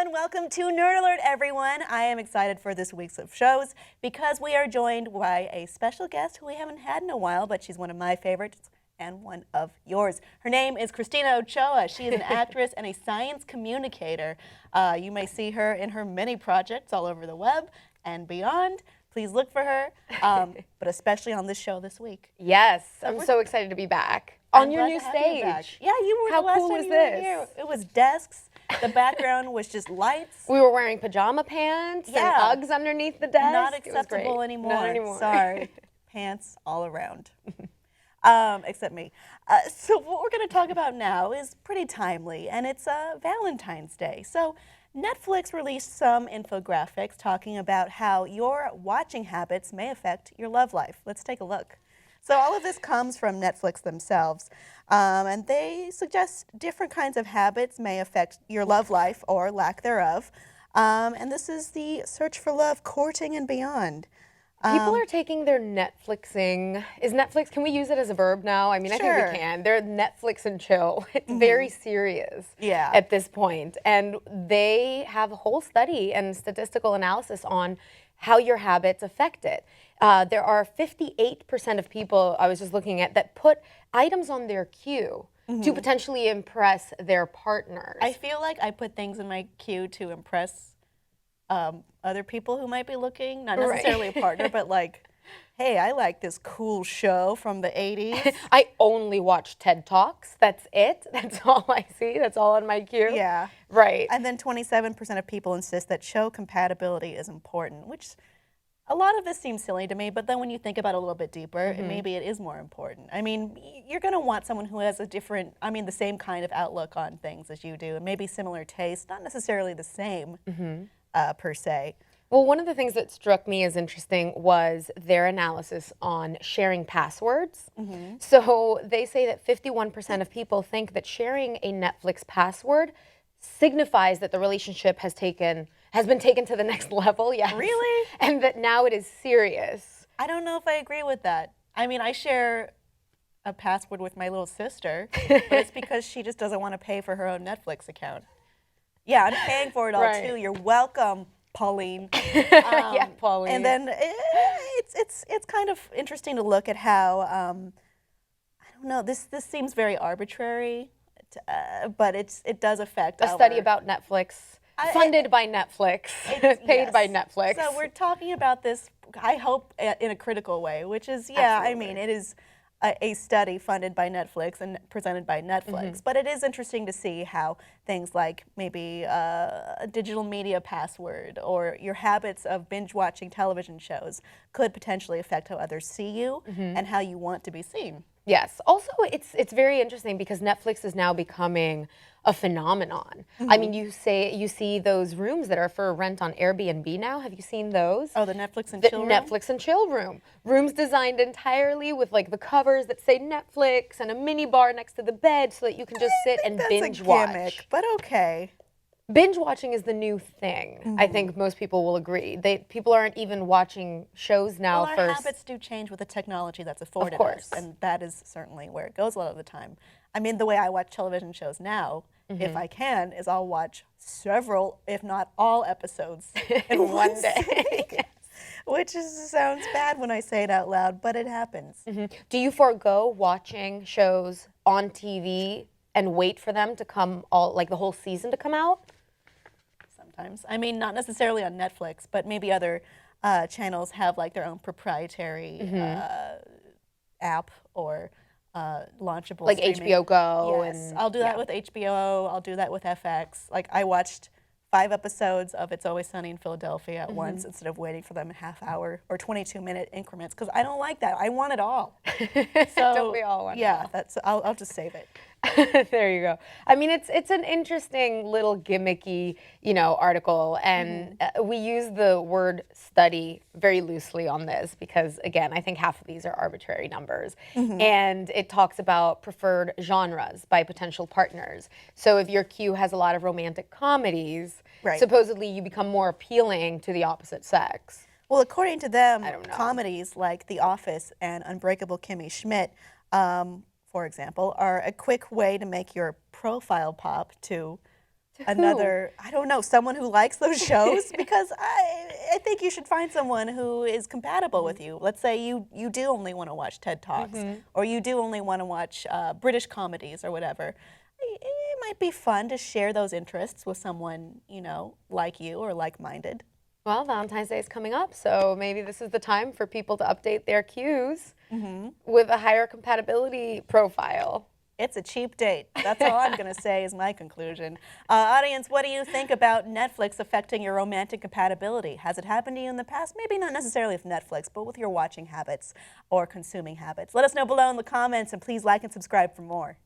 and welcome to Nerd Alert, everyone. I am excited for this week's of shows because we are joined by a special guest who we haven't had in a while, but she's one of my favorites and one of yours. Her name is Christina Ochoa. She is an actress and a science communicator. You may see her in her many projects all over the web and beyond. Please look for her, but especially on this show this week. Yes, I'm so excited to be back on your new stage. Yeah, you were. How the last cool time was you were here. It was desks. The background was just lights. We were wearing pajama pants and Uggs underneath the desk. Not acceptable anymore. Not anymore. Sorry. Pants all around. Except me. So what we're going to talk about now is pretty timely, and it's Valentine's Day. So Netflix released some infographics talking about how your watching habits may affect your love life. Let's take a look. So all of this comes from Netflix themselves, and they suggest different kinds of habits may affect your love life or lack thereof. And this is the Search for Love, Courting, and Beyond. People are taking their Netflixing. Is Netflix, can we use it as a verb now? I mean, Sure. I think we can. They're Netflix and chill. It's very serious at this point. And they have a whole study and statistical analysis on how your habits affect it. There are 58% of people, I was just looking at, that put items on their queue to potentially impress their partners. I feel like I put things in my queue to impress other people who might be looking, not necessarily a partner, but like, hey, I like this cool show from the 80s. I only watch TED Talks. That's it. That's all I see. That's all on my queue. Yeah. Right. And then 27% of people insist that show compatibility is important, which a lot of this seems silly to me, but then when you think about it a little bit deeper, maybe it is more important. I mean, you're going to want someone who has the same kind of outlook on things as you do, and maybe similar tastes, not necessarily the same per se. Well, one of the things that struck me as interesting was their analysis on sharing passwords. So they say that 51% of people think that sharing a Netflix password signifies that the relationship has been taken to the next level. Yes. Really? And that now it is serious. I don't know if I agree with that. I mean, I share a password with my little sister, but it's because she just doesn't want to pay for her own Netflix account. Yeah, I'm paying for it all too. You're welcome, Pauline. Yeah, Pauline. And then it's kind of interesting to look at how I don't know. This seems very arbitrary, but it does affect a study about Netflix, funded by Netflix, paid by Netflix. So we're talking about this, I hope, in a critical way, which is I mean, it is a study funded by Netflix and presented by Netflix. But it is interesting to see how things like maybe a digital media password or your habits of binge watching television shows could potentially affect how others see you and how you want to be seen. Yes. Also, it's very interesting because Netflix is now becoming a phenomenon. I mean, you see those rooms that are for rent on Airbnb now. Have you seen those? Oh, the Netflix and chill room? Netflix and chill room. Rooms designed entirely with like the covers that say Netflix and a mini bar next to the bed so that you can just sit and binge watch. That's a gimmick, but okay. Binge watching is the new thing. I think most people will agree. People aren't even watching shows now. Well, our habits do change with the technology that's afforded us, and that is certainly where it goes a lot of the time. I mean, the way I watch television shows now, if I can, is I'll watch several, if not all, episodes in one day. Yes. Which sounds bad when I say it out loud, but it happens. Do you forego watching shows on TV and wait for them to come the whole season to come out? Sometimes. I mean, not necessarily on Netflix, but maybe other channels have like their own proprietary app or launchable like streaming. HBO Go. Yes, I'll do that with HBO. I'll do that with FX. Like I watched 5 episodes of It's Always Sunny in Philadelphia at once instead of waiting for them in half-hour or 22-minute increments because I don't like that. I want it all. So don't we all want it all? I'll just save it. There you go. I mean, it's an interesting little gimmicky, article, and we use the word study very loosely on this because, again, I think half of these are arbitrary numbers, and it talks about preferred genres by potential partners. So if your queue has a lot of romantic comedies, supposedly you become more appealing to the opposite sex. Well, according to them, comedies like The Office and Unbreakable Kimmy Schmidt, for example, are a quick way to make your profile pop to another, I don't know, someone who likes those shows? Because I think you should find someone who is compatible with you. Let's say you do only want to watch TED Talks, or you do only want to watch British comedies or whatever. It might be fun to share those interests with someone, like you or like-minded. Well, Valentine's Day is coming up, so maybe this is the time for people to update their cues with a higher compatibility profile. It's a cheap date. That's all I'm going to say is my conclusion. Audience, what do you think about Netflix affecting your romantic compatibility? Has it happened to you in the past? Maybe not necessarily with Netflix, but with your watching habits or consuming habits. Let us know below in the comments, and please like and subscribe for more.